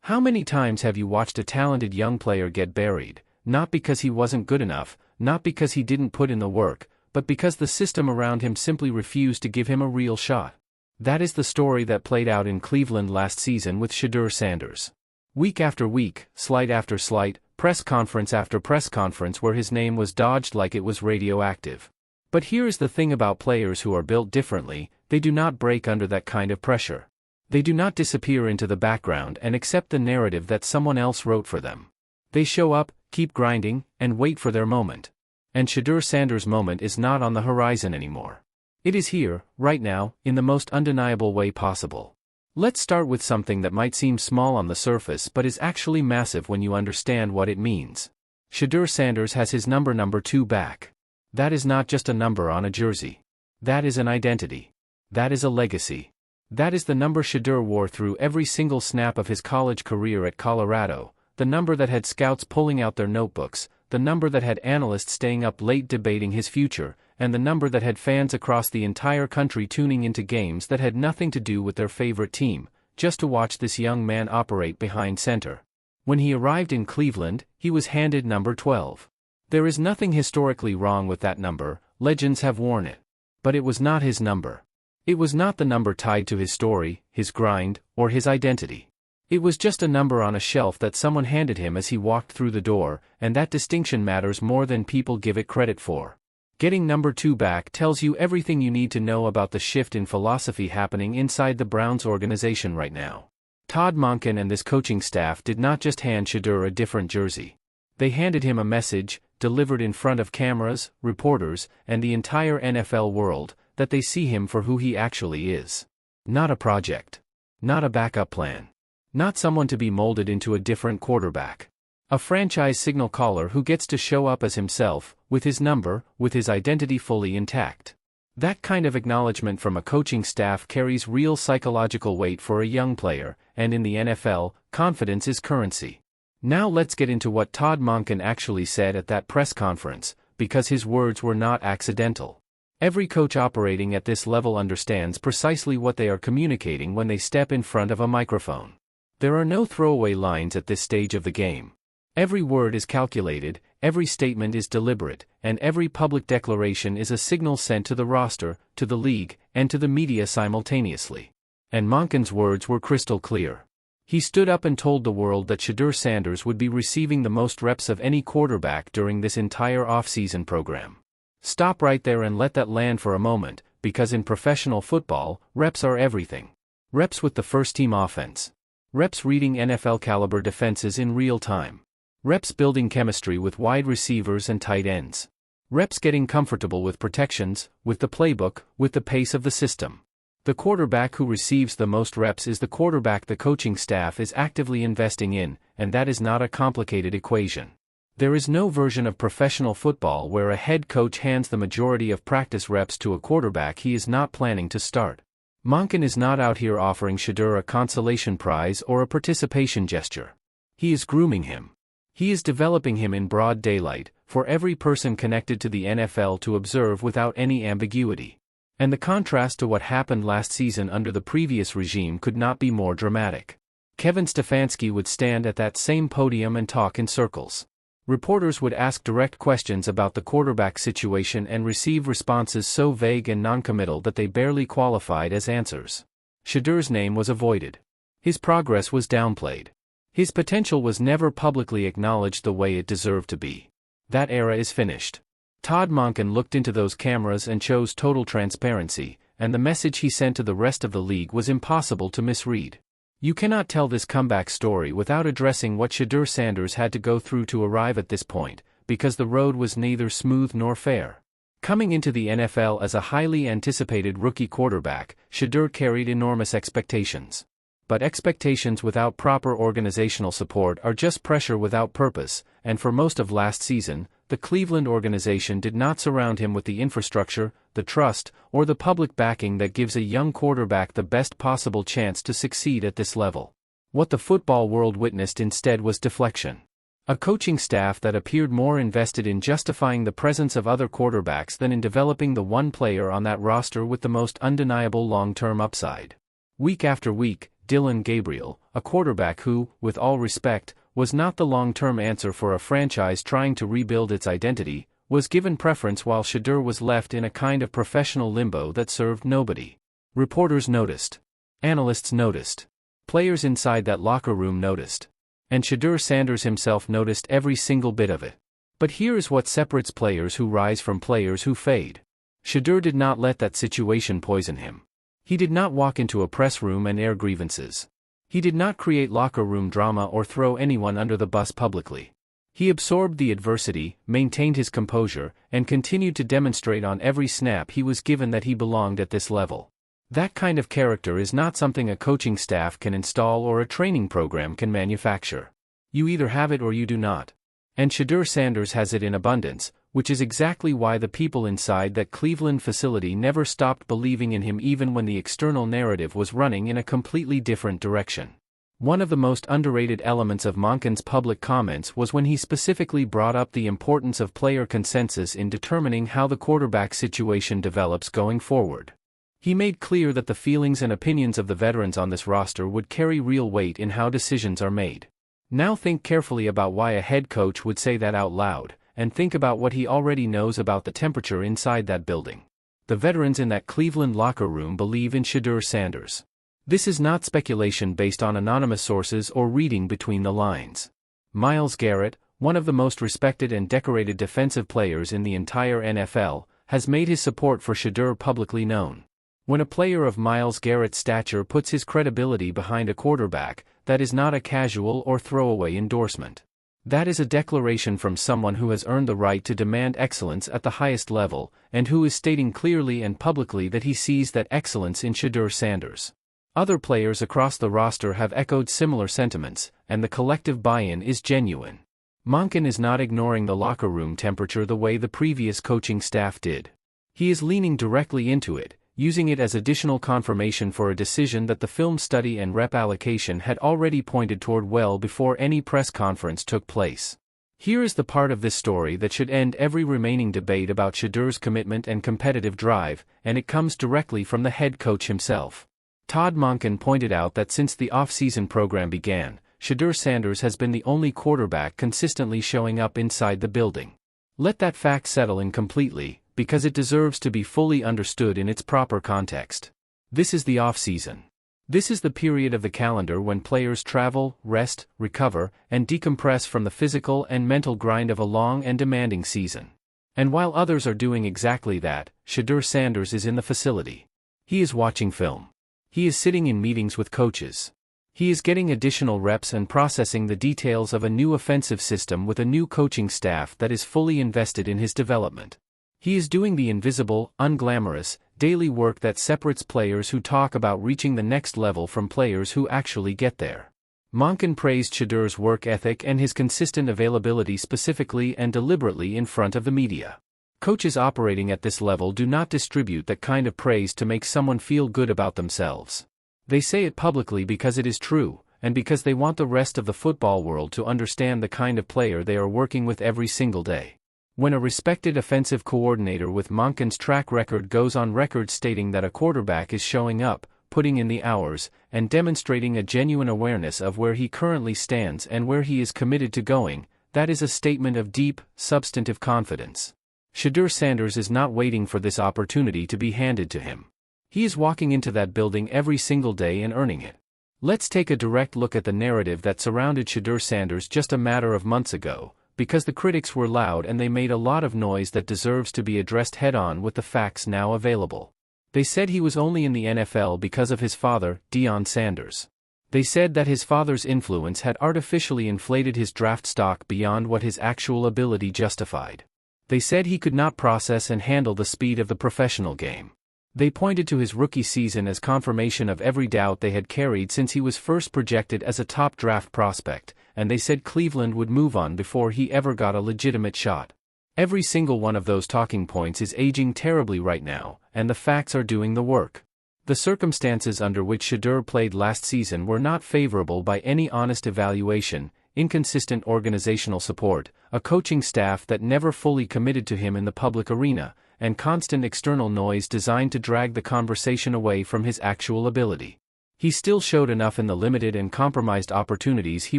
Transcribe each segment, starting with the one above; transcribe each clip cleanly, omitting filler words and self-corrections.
How many times have you watched a talented young player get buried, not because he wasn't good enough, not because he didn't put in the work, but because the system around him simply refused to give him a real shot? That is the story that played out in Cleveland last season with Shedeur Sanders. Week after week, slight after slight, press conference after press conference where his name was dodged like it was radioactive. But here's the thing about players who are built differently: they do not break under that kind of pressure. They do not disappear into the background and accept the narrative that someone else wrote for them. They show up, keep grinding, and wait for their moment. And Shedeur Sanders' moment is not on the horizon anymore. It is here, right now, in the most undeniable way possible. Let's start with something that might seem small on the surface but is actually massive when you understand what it means. Shedeur Sanders has his number 2 back. That is not just a number on a jersey. That is an identity. That is a legacy. That is the number Shedeur wore through every single snap of his college career at Colorado, the number that had scouts pulling out their notebooks, the number that had analysts staying up late debating his future, and the number that had fans across the entire country tuning into games that had nothing to do with their favorite team, just to watch this young man operate behind center. When he arrived in Cleveland, he was handed number 12. There is nothing historically wrong with that number, legends have worn it. But it was not his number. It was not the number tied to his story, his grind, or his identity. It was just a number on a shelf that someone handed him as he walked through the door, and that distinction matters more than people give it credit for. Getting number 2 back tells you everything you need to know about the shift in philosophy happening inside the Browns organization right now. Todd Monken and this coaching staff did not just hand Shedeur a different jersey. They handed him a message, delivered in front of cameras, reporters, and the entire NFL world, that they see him for who he actually is. Not a project. Not a backup plan. Not someone to be molded into a different quarterback. A franchise signal caller who gets to show up as himself, with his number, with his identity fully intact. That kind of acknowledgement from a coaching staff carries real psychological weight for a young player, and in the NFL, confidence is currency. Now let's get into what Todd Monken actually said at that press conference, because his words were not accidental. Every coach operating at this level understands precisely what they are communicating when they step in front of a microphone. There are no throwaway lines at this stage of the game. Every word is calculated, every statement is deliberate, and every public declaration is a signal sent to the roster, to the league, and to the media simultaneously. And Monken's words were crystal clear. He stood up and told the world that Shedeur Sanders would be receiving the most reps of any quarterback during this entire offseason program. Stop right there and let that land for a moment, because in professional football, reps are everything. Reps with the first-team offense. Reps reading NFL-caliber defenses in real time. Reps building chemistry with wide receivers and tight ends. Reps getting comfortable with protections, with the playbook, with the pace of the system. The quarterback who receives the most reps is the quarterback the coaching staff is actively investing in, and that is not a complicated equation. There is no version of professional football where a head coach hands the majority of practice reps to a quarterback he is not planning to start. Monken is not out here offering Shedeur a consolation prize or a participation gesture. He is grooming him. He is developing him in broad daylight, for every person connected to the NFL to observe without any ambiguity. And the contrast to what happened last season under the previous regime could not be more dramatic. Kevin Stefanski would stand at that same podium and talk in circles. Reporters would ask direct questions about the quarterback situation and receive responses so vague and noncommittal that they barely qualified as answers. Shedeur's name was avoided. His progress was downplayed. His potential was never publicly acknowledged the way it deserved to be. That era is finished. Todd Monken looked into those cameras and chose total transparency, and the message he sent to the rest of the league was impossible to misread. You cannot tell this comeback story without addressing what Shedeur Sanders had to go through to arrive at this point, because the road was neither smooth nor fair. Coming into the NFL as a highly anticipated rookie quarterback, Shedeur carried enormous expectations. But expectations without proper organizational support are just pressure without purpose, and for most of last season, the Cleveland organization did not surround him with the infrastructure, the trust, or the public backing that gives a young quarterback the best possible chance to succeed at this level. What the football world witnessed instead was deflection. A coaching staff that appeared more invested in justifying the presence of other quarterbacks than in developing the one player on that roster with the most undeniable long-term upside. Week after week, Dillon Gabriel, a quarterback who, with all respect, was not the long-term answer for a franchise trying to rebuild its identity, was given preference while Shedeur was left in a kind of professional limbo that served nobody. Reporters noticed. Analysts noticed. Players inside that locker room noticed. And Shedeur Sanders himself noticed every single bit of it. But here is what separates players who rise from players who fade. Shedeur did not let that situation poison him. He did not walk into a press room and air grievances. He did not create locker room drama or throw anyone under the bus publicly. He absorbed the adversity, maintained his composure, and continued to demonstrate on every snap he was given that he belonged at this level. That kind of character is not something a coaching staff can install or a training program can manufacture. You either have it or you do not. And Shedeur Sanders has it in abundance, which is exactly why the people inside that Cleveland facility never stopped believing in him even when the external narrative was running in a completely different direction. One of the most underrated elements of Monken's public comments was when he specifically brought up the importance of player consensus in determining how the quarterback situation develops going forward. He made clear that the feelings and opinions of the veterans on this roster would carry real weight in how decisions are made. Now think carefully about why a head coach would say that out loud, and think about what he already knows about the temperature inside that building. The veterans in that Cleveland locker room believe in Shedeur Sanders. This is not speculation based on anonymous sources or reading between the lines. Myles Garrett, one of the most respected and decorated defensive players in the entire NFL, has made his support for Shedeur publicly known. When a player of Myles Garrett's stature puts his credibility behind a quarterback, that is not a casual or throwaway endorsement. That is a declaration from someone who has earned the right to demand excellence at the highest level, and who is stating clearly and publicly that he sees that excellence in Shedeur Sanders. Other players across the roster have echoed similar sentiments, and the collective buy-in is genuine. Monken is not ignoring the locker room temperature the way the previous coaching staff did. He is leaning directly into it, using it as additional confirmation for a decision that the film study and rep allocation had already pointed toward well before any press conference took place. Here is the part of this story that should end every remaining debate about Shedeur's commitment and competitive drive, and it comes directly from the head coach himself. Todd Monken pointed out that since the offseason program began, Shedeur Sanders has been the only quarterback consistently showing up inside the building. Let that fact settle in completely, because it deserves to be fully understood in its proper context. This is the offseason. This is the period of the calendar when players travel, rest, recover, and decompress from the physical and mental grind of a long and demanding season. And while others are doing exactly that, Shedeur Sanders is in the facility. He is watching film. He is sitting in meetings with coaches. He is getting additional reps and processing the details of a new offensive system with a new coaching staff that is fully invested in his development. He is doing the invisible, unglamorous, daily work that separates players who talk about reaching the next level from players who actually get there. Monken praised Shedeur's work ethic and his consistent availability specifically and deliberately in front of the media. Coaches operating at this level do not distribute that kind of praise to make someone feel good about themselves. They say it publicly because it is true, and because they want the rest of the football world to understand the kind of player they are working with every single day. When a respected offensive coordinator with Monken's track record goes on record stating that a quarterback is showing up, putting in the hours, and demonstrating a genuine awareness of where he currently stands and where he is committed to going, that is a statement of deep, substantive confidence. Shedeur Sanders is not waiting for this opportunity to be handed to him. He is walking into that building every single day and earning it. Let's take a direct look at the narrative that surrounded Shedeur Sanders just a matter of months ago, because the critics were loud and they made a lot of noise that deserves to be addressed head-on with the facts now available. They said he was only in the NFL because of his father, Deion Sanders. They said that his father's influence had artificially inflated his draft stock beyond what his actual ability justified. They said he could not process and handle the speed of the professional game. They pointed to his rookie season as confirmation of every doubt they had carried since he was first projected as a top draft prospect, and they said Cleveland would move on before he ever got a legitimate shot. Every single one of those talking points is aging terribly right now, and the facts are doing the work. The circumstances under which Shedeur played last season were not favorable by any honest evaluation: inconsistent organizational support, a coaching staff that never fully committed to him in the public arena, and constant external noise designed to drag the conversation away from his actual ability. He still showed enough in the limited and compromised opportunities he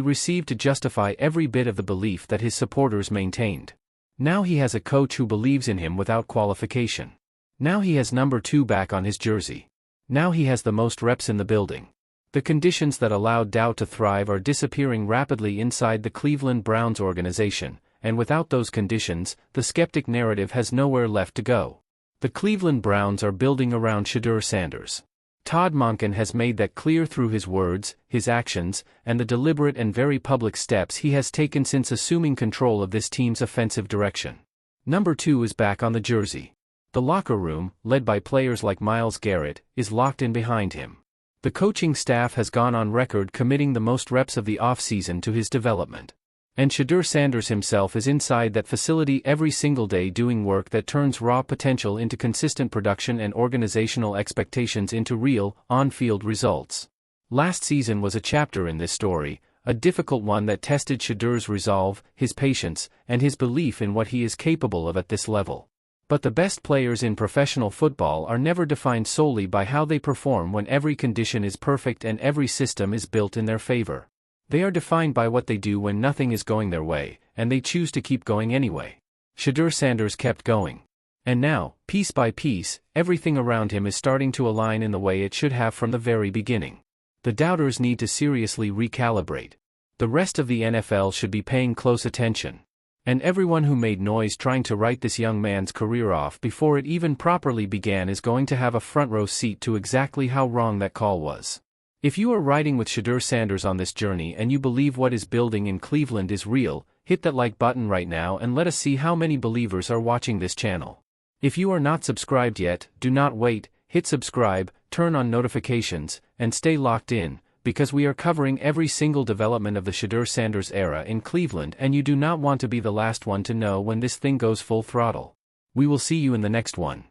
received to justify every bit of the belief that his supporters maintained. Now he has a coach who believes in him without qualification. Now he has number 2 back on his jersey. Now he has the most reps in the building. The conditions that allowed doubt to thrive are disappearing rapidly inside the Cleveland Browns organization, and without those conditions, the skeptic narrative has nowhere left to go. The Cleveland Browns are building around Shedeur Sanders. Todd Monken has made that clear through his words, his actions, and the deliberate and very public steps he has taken since assuming control of this team's offensive direction. Number 2 is back on the jersey. The locker room, led by players like Myles Garrett, is locked in behind him. The coaching staff has gone on record committing the most reps of the offseason to his development. And Shedeur Sanders himself is inside that facility every single day doing work that turns raw potential into consistent production and organizational expectations into real, on-field results. Last season was a chapter in this story, a difficult one that tested Shedeur's resolve, his patience, and his belief in what he is capable of at this level. But the best players in professional football are never defined solely by how they perform when every condition is perfect and every system is built in their favor. They are defined by what they do when nothing is going their way, and they choose to keep going anyway. Shedeur Sanders kept going. And now, piece by piece, everything around him is starting to align in the way it should have from the very beginning. The doubters need to seriously recalibrate. The rest of the NFL should be paying close attention. And everyone who made noise trying to write this young man's career off before it even properly began is going to have a front row seat to exactly how wrong that call was. If you are riding with Shedeur Sanders on this journey and you believe what is building in Cleveland is real, hit that like button right now and let us see how many believers are watching this channel. If you are not subscribed yet, do not wait, hit subscribe, turn on notifications, and stay locked in, because we are covering every single development of the Shedeur Sanders era in Cleveland and you do not want to be the last one to know when this thing goes full throttle. We will see you in the next one.